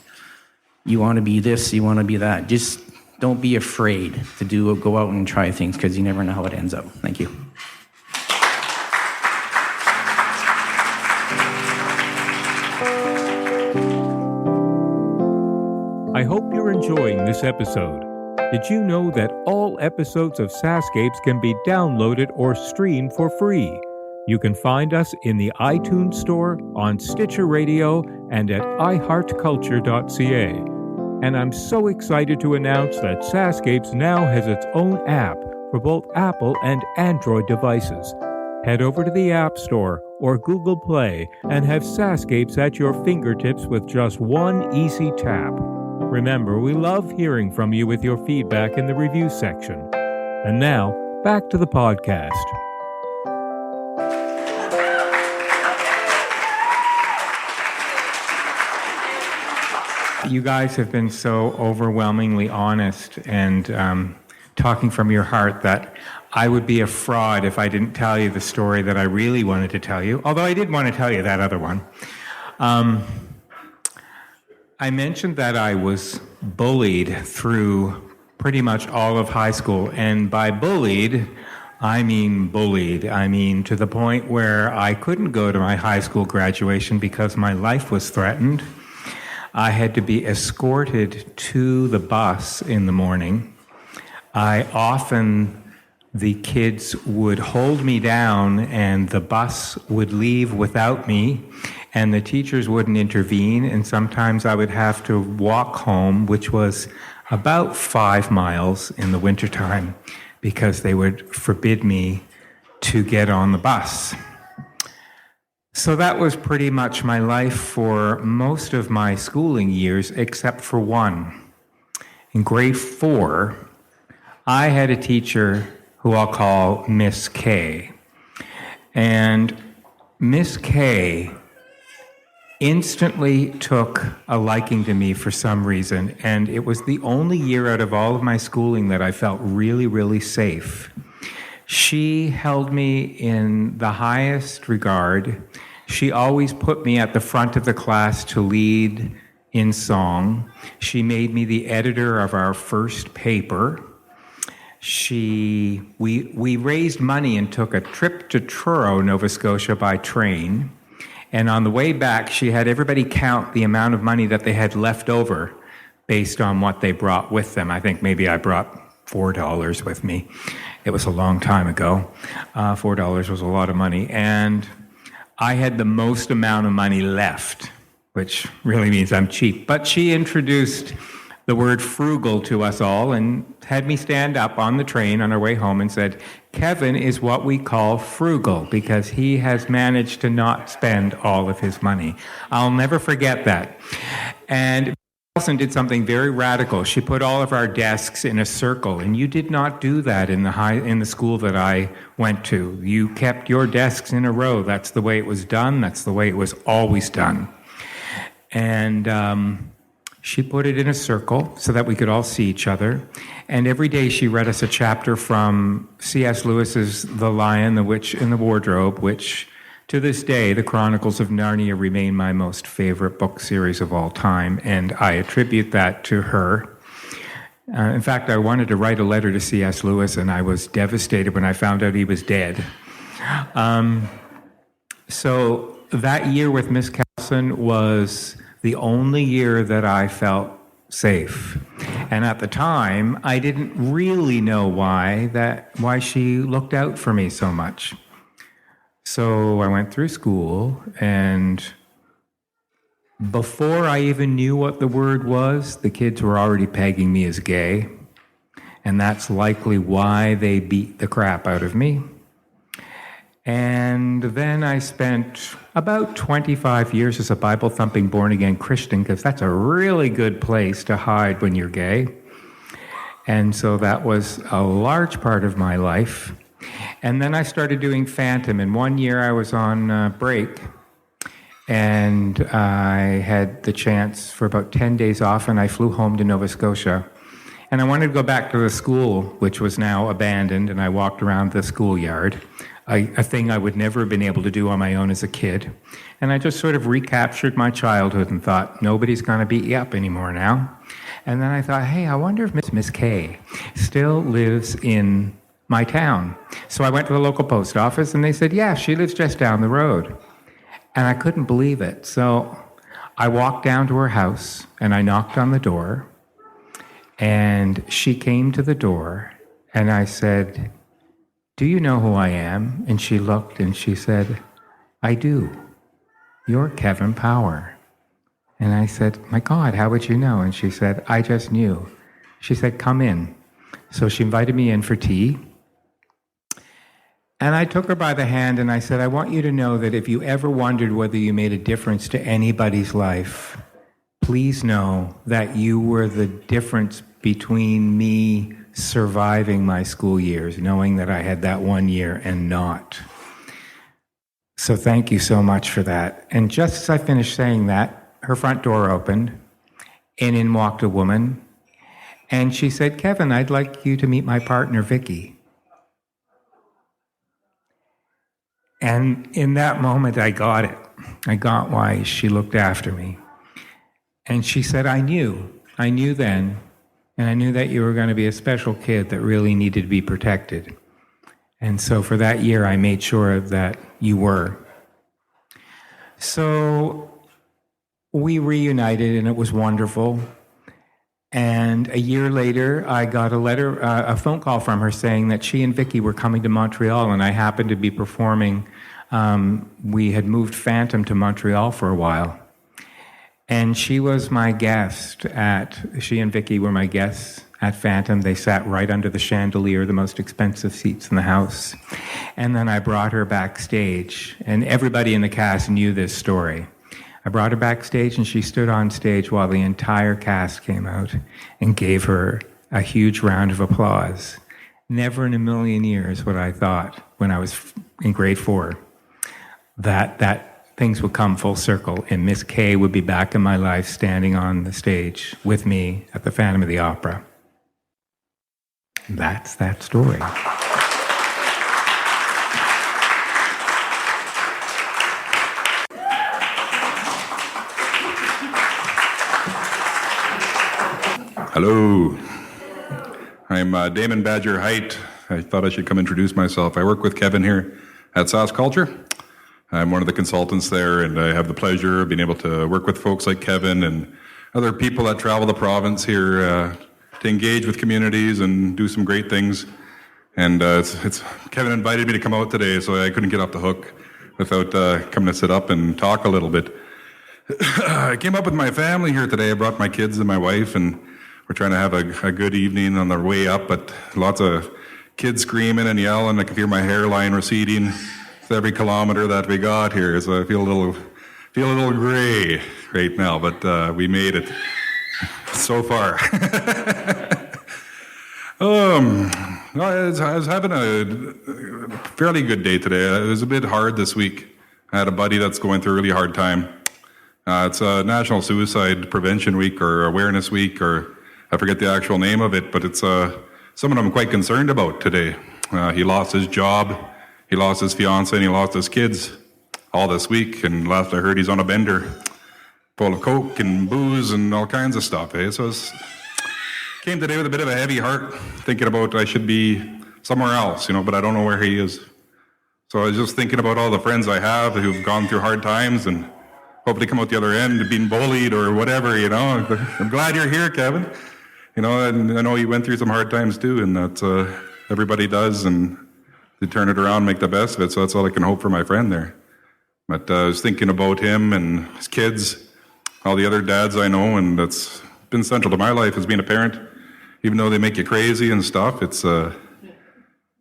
Speaker 5: you want to be this, you want to be that. Just don't be afraid to go out and try things, because you never know how it ends up. Thank you.
Speaker 1: I hope you're enjoying this episode. Did you know that all episodes of SaskScapes can be downloaded or streamed for free? You can find us in the iTunes Store, on Stitcher Radio, and at iHeartCulture.ca. And I'm so excited to announce that SaskScapes now has its own app for both Apple and Android devices. Head over to the App Store or Google Play and have SaskScapes at your fingertips with just one easy tap. Remember, we love hearing from you with your feedback in the review section. And now, back to the podcast. You guys have been so overwhelmingly honest and talking from your heart that I would be a fraud if I didn't tell you the story that I really wanted to tell you, although I did want to tell you that other one. I mentioned that I was bullied through pretty much all of high school, and by bullied, I mean bullied. I mean to the point where I couldn't go to my high school graduation because my life was threatened. I had to be escorted to the bus in the morning. The kids would hold me down and the bus would leave without me, and the teachers wouldn't intervene, and sometimes I would have to walk home, which was about 5 miles in the wintertime, because they would forbid me to get on the bus. So that was pretty much my life for most of my schooling years, except for one. In grade 4, I had a teacher who I'll call Miss K. And Miss K instantly took a liking to me for some reason, and it was the only year out of all of my schooling that I felt really, really safe. She held me in the highest regard. She always put me at the front of the class to lead in song. She made me the editor of our first paper. We raised money and took a trip to Truro, Nova Scotia by train. And on the way back, she had everybody count the amount of money that they had left over based on what they brought with them. I think maybe I brought $4 with me. It was a long time ago. $4 was a lot of money. And I had the most amount of money left, which really means I'm cheap. But she introduced the word frugal to us all and had me stand up on the train on our way home and said, Kevin is what we call frugal because he has managed to not spend all of his money. I'll never forget that. And Alison did something very radical. She put all of our desks in a circle, and you did not do that in the school that I went to. You kept your desks in a row. That's the way it was done. That's the way it was always done. And she put it in a circle so that we could all see each other. And every day she read us a chapter from C.S. Lewis's The Lion, the Witch, and the Wardrobe, which to this day, the Chronicles of Narnia remain my most favorite book series of all time, and I attribute that to her. In fact, I wanted to write a letter to C.S. Lewis, and I was devastated when I found out he was dead. So that year with Miss Carlson was the only year that I felt safe. And at the time, I didn't really know why she looked out for me so much. So I went through school, and before I even knew what the word was, the kids were already pegging me as gay. And that's likely why they beat the crap out of me. And then I spent about 25 years as a Bible-thumping, born-again Christian, because that's a really good place to hide when you're gay. And so that was a large part of my life. And then I started doing Phantom, and one year I was on break, and I had the chance for about 10 days off, and I flew home to Nova Scotia. And I wanted to go back to the school, which was now abandoned, and I walked around the schoolyard, a thing I would never have been able to do on my own as a kid. And I just sort of recaptured my childhood and thought, nobody's going to beat you up anymore now. And then I thought, hey, I wonder if Miss Kay still lives in my town. So I went to the local post office, and they said, yeah, she lives just down the road. And I couldn't believe it. So I walked down to her house, and I knocked on the door, and she came to the door, and I said, do you know who I am? And she looked, and she said, I do. You're Kevin Power. And I said, my God, how would you know? And she said, I just knew. She said, come in. So she invited me in for tea. And I took her by the hand and I said, I want you to know that if you ever wondered whether you made a difference to anybody's life, please know that you were the difference between me surviving my school years, knowing that I had that 1 year and not. So thank you so much for that. And just as I finished saying that, her front door opened, and in walked a woman, and she said, Kevin, I'd like you to meet my partner, Vicky. And in that moment, I got it. I got why she looked after me. And she said, I knew then, and I knew that you were going to be a special kid that really needed to be protected. And so for that year, I made sure that you were. So we reunited, and it was wonderful. And a year later, I got a phone call from her saying that she and Vicky were coming to Montreal, and I happened to be performing. We had moved Phantom to Montreal for a while. And she was my guest she and Vicky were my guests at Phantom. They sat right under the chandelier, the most expensive seats in the house. And then I brought her backstage, and everybody in the cast knew this story. I brought her backstage, and she stood on stage while the entire cast came out and gave her a huge round of applause. Never in a million years would I thought, when I was in grade 4, that things would come full circle, and Miss Kay would be back in my life standing on the stage with me at the Phantom of the Opera. That's that story.
Speaker 8: Hello, I'm Damon Badger Height. I thought I should come introduce myself. I work with Kevin here at SaskCulture. I'm one of the consultants there, and I have the pleasure of being able to work with folks like Kevin and other people that travel the province here to engage with communities and do some great things. And Kevin invited me to come out today, so I couldn't get off the hook without coming to sit up and talk a little bit. I came up with my family here today. I brought my kids and my wife, and we're trying to have a good evening on the way up, but lots of kids screaming and yelling. I can feel my hairline receding with every kilometer that we got here, so I feel a little gray right now, but we made it so far. I was having a fairly good day today. It was a bit hard this week. I had a buddy that's going through a really hard time. It's a National Suicide Prevention Week or Awareness Week, or I forget the actual name of it, but it's someone I'm quite concerned about today. He lost his job, he lost his fiance, and he lost his kids all this week. And last I heard, he's on a bender full of coke and booze and all kinds of stuff. So came today with a bit of a heavy heart, thinking about I should be somewhere else, but I don't know where he is. So I was just thinking about all the friends I have who've gone through hard times and hopefully come out the other end being bullied or whatever. I'm glad you're here, Kevin. And I know you went through some hard times too, and that everybody does, and they turn it around, make the best of it. So that's all I can hope for my friend there. But I was thinking about him and his kids, all the other dads I know, and that's been central to my life as being a parent. Even though they make you crazy and stuff, it's at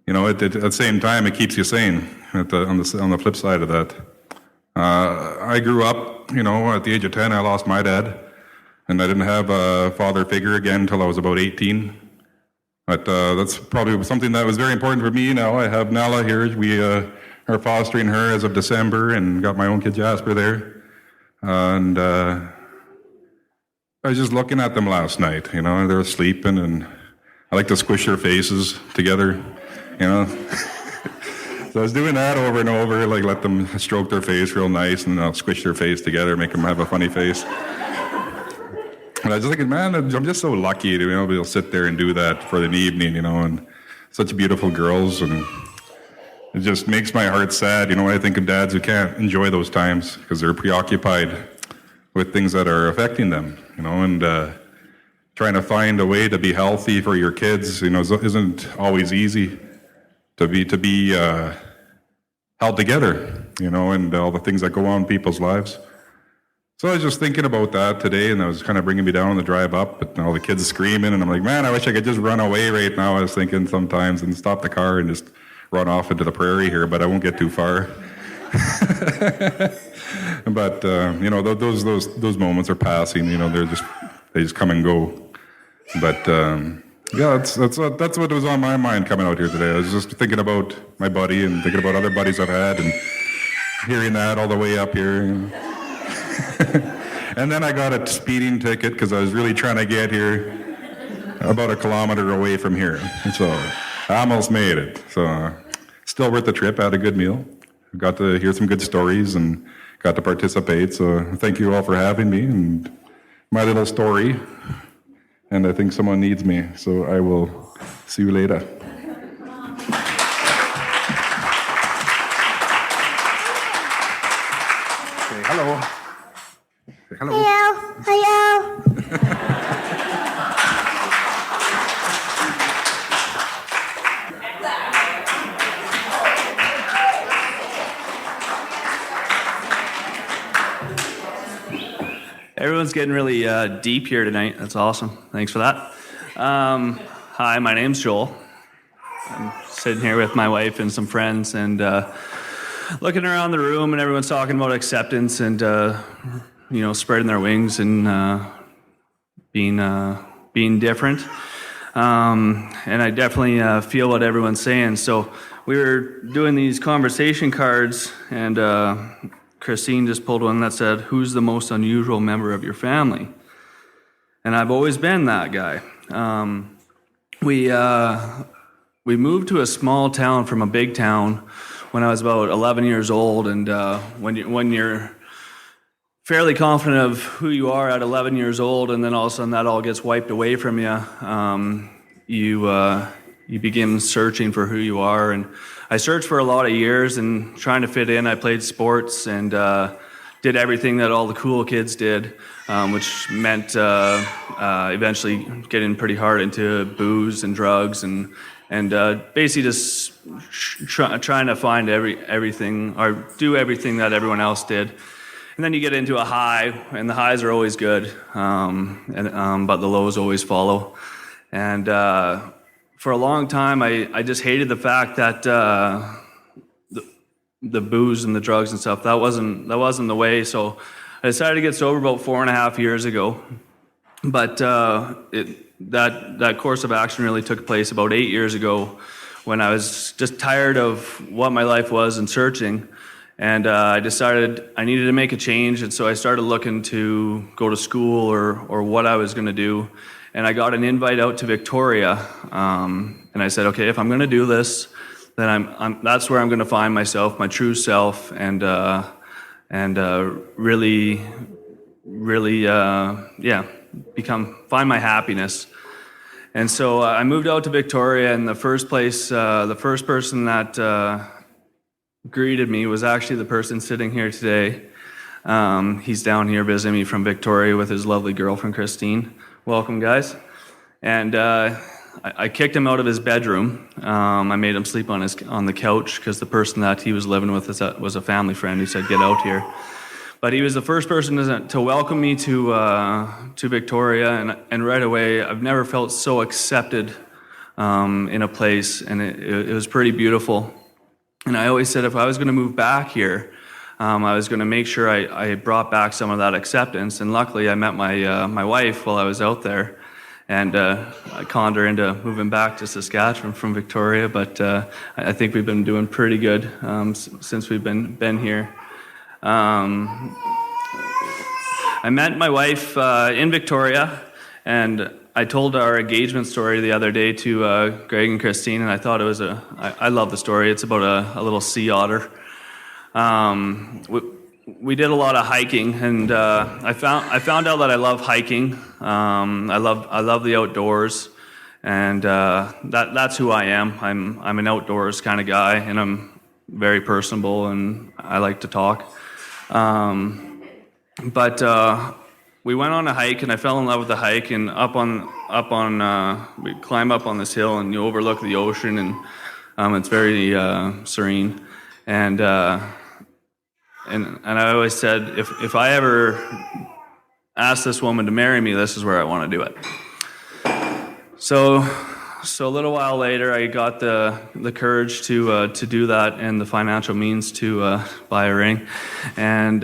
Speaker 8: the same time it keeps you sane. On the flip side of that, I grew up, at the age of 10, I lost my dad. And I didn't have a father figure again until I was about 18. But that's probably something that was very important for me. Now I have Nella here. We are fostering her as of December, and got my own kid Jasper there. And I was just looking at them last night. They were sleeping, and I like to squish their faces together. So I was doing that over and over, like let them stroke their face real nice, and I'll squish their face together, make them have a funny face. And I was just thinking, man, I'm just so lucky to be able to sit there and do that for an evening, and such beautiful girls, and it just makes my heart sad, when I think of dads who can't enjoy those times because they're preoccupied with things that are affecting them, and trying to find a way to be healthy for your kids, isn't always easy to be held together, and all the things that go on in people's lives. So I was just thinking about that today, and that was kind of bringing me down on the drive up, but all the kids screaming, and I'm like, man, I wish I could just run away right now, I was thinking sometimes, and stop the car and just run off into the prairie here, but I won't get too far. But, those moments are passing, they just come and go. But, yeah, that's what was on my mind coming out here today. I was just thinking about my buddy and thinking about other buddies I've had, and hearing that all the way up here. And then I got a speeding ticket because I was really trying to get here about a kilometer away from here. So I almost made it. So still worth the trip. I had a good meal. Got to hear some good stories and got to participate. So thank you all for having me and my little story. And I think someone needs me. So I will see you later. Say hello. Say hello.
Speaker 9: Hello.
Speaker 10: Everyone's getting really deep here tonight. That's awesome. Thanks for that. Hi, my name's Joel. I'm sitting here with my wife and some friends, and looking around the room, and everyone's talking about acceptance and spreading their wings and being different. And I definitely feel what everyone's saying. So we were doing these conversation cards, and Christine just pulled one that said, "Who's the most unusual member of your family?" And I've always been that guy. We moved to a small town from a big town when I was about 11 years old, and when you're fairly confident of who you are at 11 years old, and then all of a sudden that all gets wiped away from you, you begin searching for who you are. And I searched for a lot of years and trying to fit in. I played sports and did everything that all the cool kids did, which meant eventually getting pretty hard into booze and drugs and basically just trying to find everything or do everything that everyone else did. And then you get into a high, and the highs are always good, but the lows always follow. And for a long time, I just hated the fact that the booze and the drugs and stuff, that wasn't the way. So I decided to get sober about 4.5 years ago. But that course of action really took place about 8 years ago, when I was just tired of what my life was and searching. And I decided I needed to make a change, and so I started looking to go to school or what I was going to do. And I got an invite out to Victoria, and I said, okay, if I'm going to do this, then that's where I'm going to find myself, my true self, and really, find my happiness. And so I moved out to Victoria, and the first person that greeted me was actually the person sitting here today. He's down here visiting me from Victoria with his lovely girlfriend, Christine. Welcome, guys. And I kicked him out of his bedroom. I made him sleep on the couch because the person that he was living with was a family friend who said, "Get out here." But he was the first person to welcome me to Victoria, and right away, I've never felt so accepted in a place, and it was pretty beautiful. And I always said if I was going to move back here, I was going to make sure I brought back some of that acceptance. And luckily, I met my wife while I was out there, And I conned her into moving back to Saskatchewan from Victoria, but I think we've been doing pretty good since we've been here. I met my wife in Victoria, and I told our engagement story the other day to Greg and Christine, and I thought it was I love the story. It's about a little sea otter. We did a lot of hiking, and I found out that I love hiking. I love the outdoors, and that's who I am. I'm an outdoors kind of guy, and I'm very personable, and I like to talk. But we went on a hike, and I fell in love with the hike. And we climb up on this hill, and you overlook the ocean, and it's very serene. And I always said, if I ever ask this woman to marry me, this is where I want to do it. So a little while later, I got the courage to do that and the financial means to buy a ring, and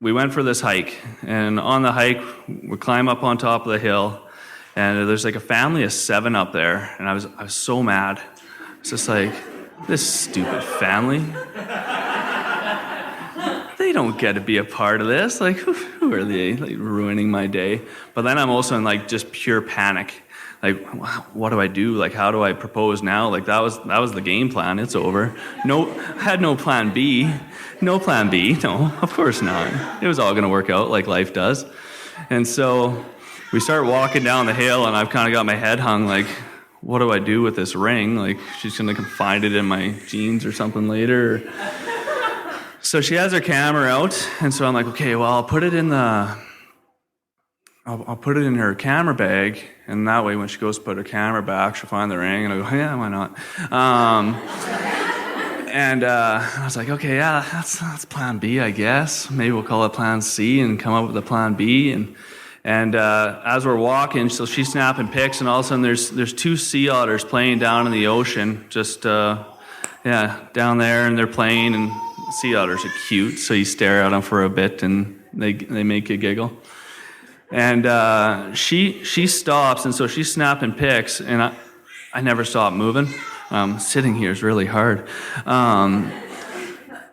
Speaker 10: we went for this hike. And on the hike, we climb up on top of the hill, and there's like a family of 7 up there, and I was so mad. It's just like, this stupid family. They don't get to be a part of this. Like, who are they? Like, ruining my day. But then I'm also in like just pure panic. Like, what do I do? Like, how do I propose now? Like, that was the game plan. It's over. No, I had no plan B. No plan B. No, of course not. It was all going to work out like life does. And so we start walking down the hill, and I've kind of got my head hung like, what do I do with this ring? Like, she's going to find it in my jeans or something later. So she has her camera out, and so I'm like, okay, well, I'll put it in her camera bag, and that way when she goes to put her camera back, she'll find the ring, and I go, yeah, why not? And I was like, okay, yeah, that's plan B, I guess. Maybe we'll call it plan C and come up with a plan B. And as we're walking, so she's snapping pics, and all of a sudden there's 2 sea otters playing down in the ocean, just down there, and they're playing, and sea otters are cute, so you stare at them for a bit, and they make you giggle. And she stops, and so she's snapping pics, and I never stop moving. Sitting here is really hard.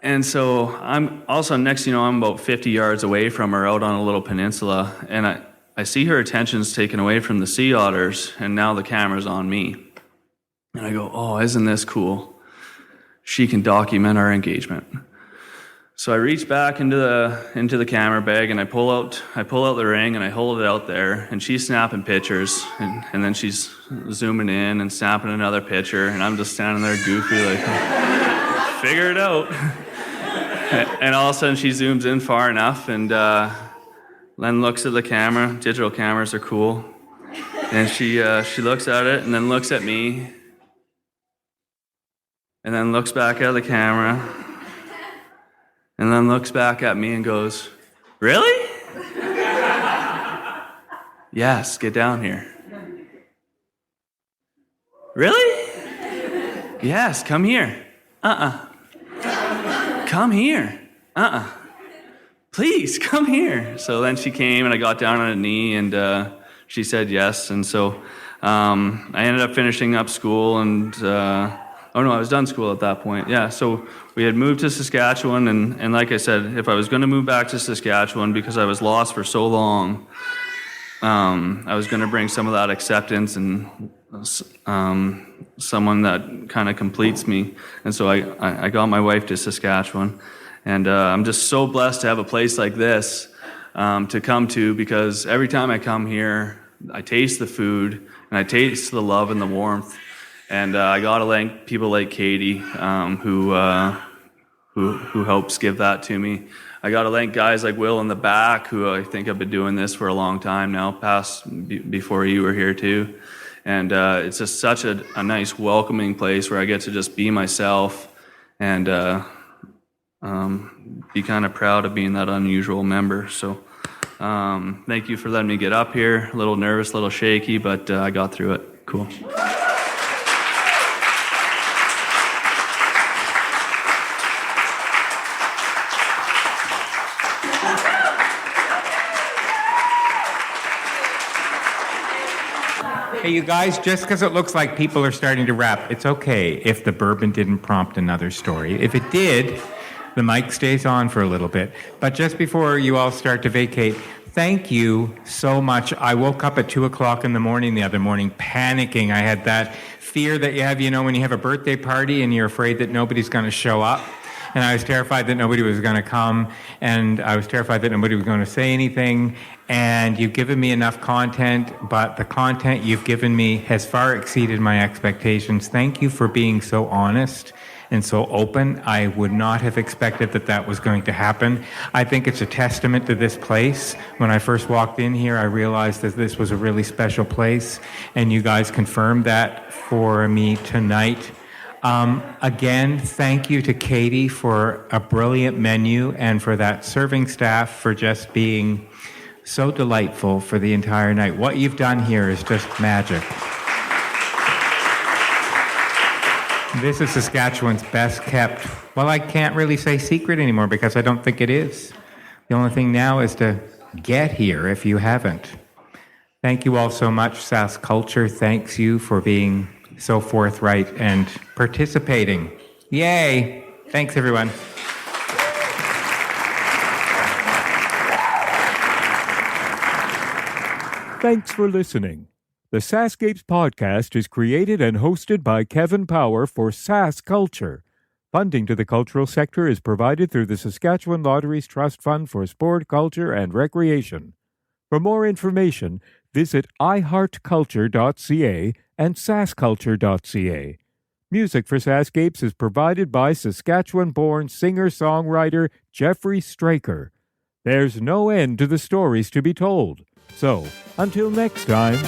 Speaker 10: And so I'm also, next thing you know, I'm about 50 yards away from her out on a little peninsula, and I see her attention's taken away from the sea otters, and now the camera's on me. And I go, oh, isn't this cool? She can document our engagement. So I reach back into the camera bag, and I pull out the ring, and I hold it out there, and she's snapping pictures, and then she's zooming in and snapping another picture, and I'm just standing there goofy like, figure it out. And all of a sudden she zooms in far enough, and then looks at the camera. Digital cameras are cool. And she looks at it, and then looks at me, and then looks back at the camera, and then looks back at me and goes, really? Yes, get down here. Really? Yes, come here. Come here. Please, come here. So then she came, and I got down on a knee, and she said yes. And so I ended up finishing up school, and I was done school at that point. Yeah, so we had moved to Saskatchewan, and like I said, if I was going to move back to Saskatchewan because I was lost for so long, I was going to bring some of that acceptance and someone that kind of completes me. And so I got my wife to Saskatchewan, and I'm just so blessed to have a place like this to come to, because every time I come here, I taste the food, and I taste the love and the warmth. And I got to thank people like Katie, who helps give that to me. I got to thank guys like Will in the back, who I think have been doing this for a long time now, before you were here too. And it's just such a nice, welcoming place where I get to just be myself and be kind of proud of being that unusual member. So thank you for letting me get up here. A little nervous, a little shaky, but I got through it. Cool.
Speaker 1: Hey, you guys, just because it looks like people are starting to wrap, it's okay if the bourbon didn't prompt another story. If it did, the mic stays on for a little bit. But just before you all start to vacate, thank you so much. I woke up at 2 o'clock in the morning the other morning panicking. I had that fear that you have, when you have a birthday party and you're afraid that nobody's going to show up. And I was terrified that nobody was going to come, and I was terrified that nobody was going to say anything. And you've given me enough content, but the content you've given me has far exceeded my expectations. Thank you for being so honest and so open. I would not have expected that that was going to happen. I think it's a testament to this place. When I first walked in here, I realized that this was a really special place, and you guys confirmed that for me tonight. Again, thank you to Katie for a brilliant menu and for that serving staff for just being so delightful for the entire night. What you've done here is just magic. This is Saskatchewan's best kept, well, I can't really say secret anymore because I don't think it is. The only thing now is to get here if you haven't. Thank you all so much. Sask Culture thanks you for being so forthright and participating. Yay! Thanks, everyone.
Speaker 9: Thanks for listening. The SaskScapes podcast is created and hosted by Kevin Power for Sask Culture. Funding to the cultural sector is provided through the Saskatchewan Lotteries Trust Fund for Sport, Culture, and Recreation. For more information, visit iheartculture.ca and saskculture.ca. Music for SaskScapes is provided by Saskatchewan-born singer-songwriter Jeffrey Straker. There's no end to the stories to be told. So, until next time...